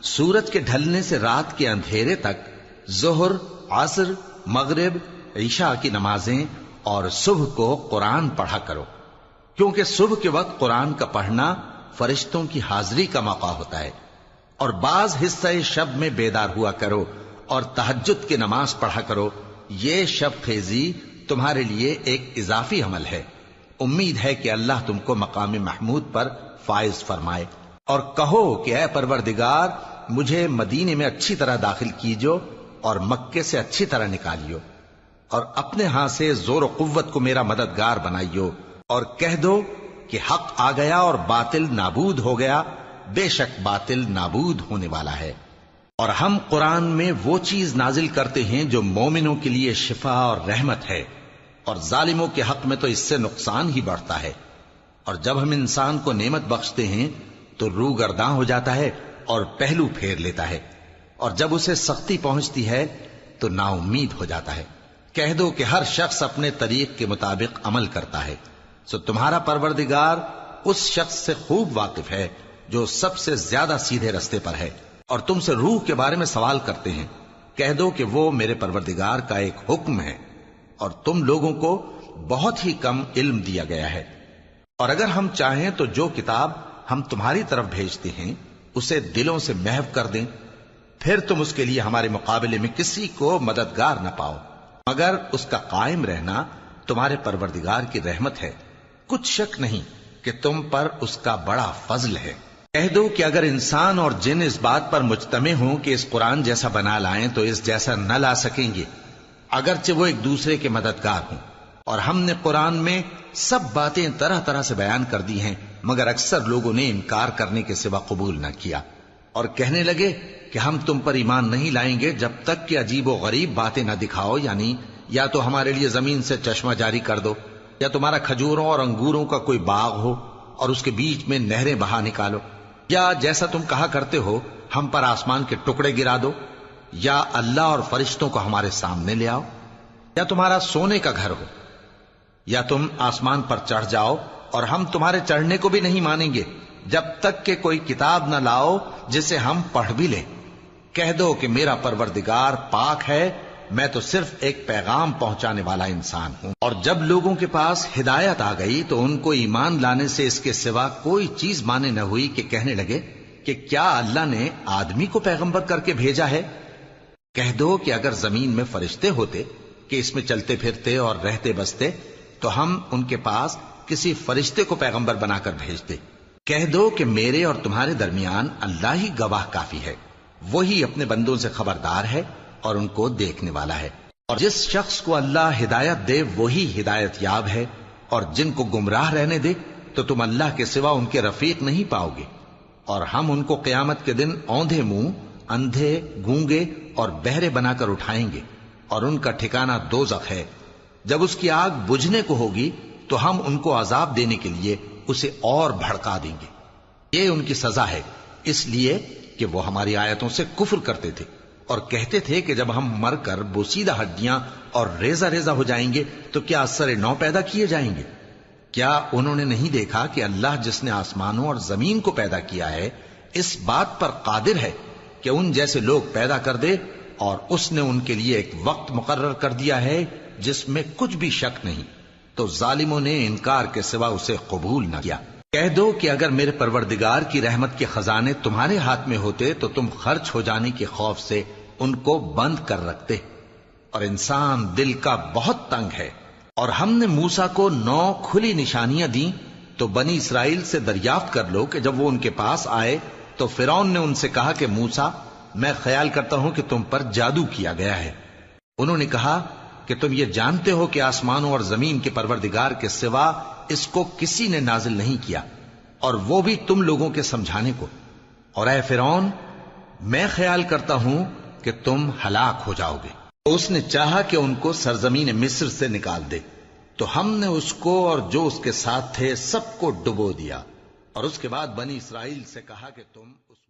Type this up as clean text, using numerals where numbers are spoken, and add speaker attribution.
Speaker 1: سورج کے ڈھلنے سے رات کے اندھیرے تک ظہر، عصر، مغرب، عشاء کی نمازیں اور صبح کو قرآن پڑھا کرو، کیونکہ صبح کے وقت قرآن کا پڑھنا فرشتوں کی حاضری کا موقع ہوتا ہے۔ اور بعض حصہ شب میں بیدار ہوا کرو اور تہجد کی نماز پڑھا کرو، یہ شب خیزی تمہارے لیے ایک اضافی عمل ہے۔ امید ہے کہ اللہ تم کو مقام محمود پر فائز فرمائے۔ اور کہو کہ اے پروردگار، مجھے مدینے میں اچھی طرح داخل کیجو اور مکے سے اچھی طرح نکالیو، اور اپنے ہاں سے زور و قوت کو میرا مددگار بنائیو، اور کہہ دو کہ حق آ گیا اور باطل نابود ہو گیا، بے شک باطل نابود ہونے والا ہے۔ اور ہم قرآن میں وہ چیز نازل کرتے ہیں جو مومنوں کے لیے شفا اور رحمت ہے، اور ظالموں کے حق میں تو اس سے نقصان ہی بڑھتا ہے۔ اور جب ہم انسان کو نعمت بخشتے ہیں تو روح گرداں ہو جاتا ہے اور پہلو پھیر لیتا ہے، اور جب اسے سختی پہنچتی ہے تو نا امید ہو جاتا ہے۔ کہہ دو کہ ہر شخص اپنے طریق کے مطابق عمل کرتا ہے، سو تمہارا پروردگار اس شخص سے خوب واقف ہے جو سب سے زیادہ سیدھے رستے پر ہے۔ اور تم سے روح کے بارے میں سوال کرتے ہیں، کہہ دو کہ وہ میرے پروردگار کا ایک حکم ہے، اور تم لوگوں کو بہت ہی کم علم دیا گیا ہے۔ اور اگر ہم چاہیں تو جو کتاب ہم تمہاری طرف بھیجتے ہیں اسے دلوں سے محو کر دیں، پھر تم اس کے لیے ہمارے مقابلے میں کسی کو مددگار نہ پاؤ، مگر اس کا قائم رہنا تمہارے پروردگار کی رحمت ہے، کچھ شک نہیں کہ تم پر اس کا بڑا فضل ہے۔ کہہ دو کہ اگر انسان اور جن اس بات پر مجتمع ہوں کہ اس قرآن جیسا بنا لائیں تو اس جیسا نہ لا سکیں گے، اگرچہ وہ ایک دوسرے کے مددگار ہوں۔ اور ہم نے قرآن میں سب باتیں طرح طرح سے بیان کر دی ہیں، مگر اکثر لوگوں نے انکار کرنے کے سوا قبول نہ کیا، اور کہنے لگے کہ ہم تم پر ایمان نہیں لائیں گے جب تک کہ عجیب و غریب باتیں نہ دکھاؤ، یعنی یا تو ہمارے لیے زمین سے چشمہ جاری کر دو، یا تمہارا کھجوروں اور انگوروں کا کوئی باغ ہو اور اس کے بیچ میں نہریں بہا نکالو، یا جیسا تم کہا کرتے ہو ہم پر آسمان کے ٹکڑے گرا دو، یا اللہ اور فرشتوں کو ہمارے سامنے لے آؤ، یا تمہارا سونے کا گھر ہو، یا تم آسمان پر چڑھ جاؤ اور ہم تمہارے چڑھنے کو بھی نہیں مانیں گے جب تک کہ کوئی کتاب نہ لاؤ جسے ہم پڑھ بھی لیں۔ کہہ دو کہ میرا پروردگار پاک ہے، میں تو صرف ایک پیغام پہنچانے والا انسان ہوں۔ اور جب لوگوں کے پاس ہدایت آ گئی تو ان کو ایمان لانے سے اس کے سوا کوئی چیز مانے نہ ہوئی کہ کہنے لگے کہ کیا اللہ نے آدمی کو پیغمبر کر کے بھیجا ہے؟ کہہ دو کہ اگر زمین میں فرشتے ہوتے کہ اس میں چلتے پھرتے اور رہتے بستے تو ہم ان کے پاس کسی فرشتے کو پیغمبر بنا کر بھیجتے۔ کہہ دو کہ میرے اور تمہارے درمیان اللہ ہی گواہ کافی ہے، وہی اپنے بندوں سے خبردار ہے اور ان کو دیکھنے والا ہے۔ اور جس شخص کو اللہ ہدایت دے وہی ہدایت یاب ہے، اور جن کو گمراہ رہنے دے تو تم اللہ کے سوا ان کے رفیق نہیں پاؤ گے۔ اور ہم ان کو قیامت کے دن اوندھے منہ، اندھے، گونگے اور بہرے بنا کر اٹھائیں گے، اور ان کا ٹھکانہ دوزخ ہے۔ جب اس کی آگ بجھنے کو ہوگی تو ہم ان کو عذاب دینے کے لیے اسے اور بھڑکا دیں گے۔ یہ ان کی سزا ہے، اس لیے کہ وہ ہماری آیتوں سے کفر کرتے تھے اور کہتے تھے کہ جب ہم مر کر بوسیدہ ہڈیاں اور ریزہ ریزہ ہو جائیں گے تو کیا اثر نو پیدا کیے جائیں گے؟ کیا انہوں نے نہیں دیکھا کہ اللہ جس نے آسمانوں اور زمین کو پیدا کیا ہے اس بات پر قادر ہے کہ ان جیسے لوگ پیدا کر دے، اور اس نے ان کے لیے ایک وقت مقرر کر دیا ہے جس میں کچھ بھی شک نہیں، تو ظالموں نے انکار کے سوا اسے قبول نہ کیا۔ کہہ دو کہ اگر میرے پروردگار کی رحمت کے خزانے تمہارے ہاتھ میں ہوتے تو تم خرچ ہو جانے کے خوف سے ان کو بند کر رکھتے، اور انسان دل کا بہت تنگ ہے۔ اور ہم نے موسیٰ کو 9 کھلی نشانیاں دیں تو بنی اسرائیل سے دریافت کر لو کہ جب وہ ان کے پاس آئے تو فرعون نے ان سے کہا کہ موسیٰ، میں خیال کرتا ہوں کہ تم پر جادو کیا گیا ہے۔ انہوں نے کہا کہ تم یہ جانتے ہو کہ آسمانوں اور زمین کے پروردگار کے سوا اس کو کسی نے نازل نہیں کیا، اور وہ بھی تم لوگوں کے سمجھانے کو۔ اور اے فرعون، میں خیال کرتا ہوں کہ تم ہلاک ہو جاؤ گے۔ اس نے چاہا کہ ان کو سرزمین مصر سے نکال دے، تو ہم نے اس کو اور جو اس کے ساتھ تھے سب کو ڈبو دیا، اور اس کے بعد بنی اسرائیل سے کہا کہ تم اس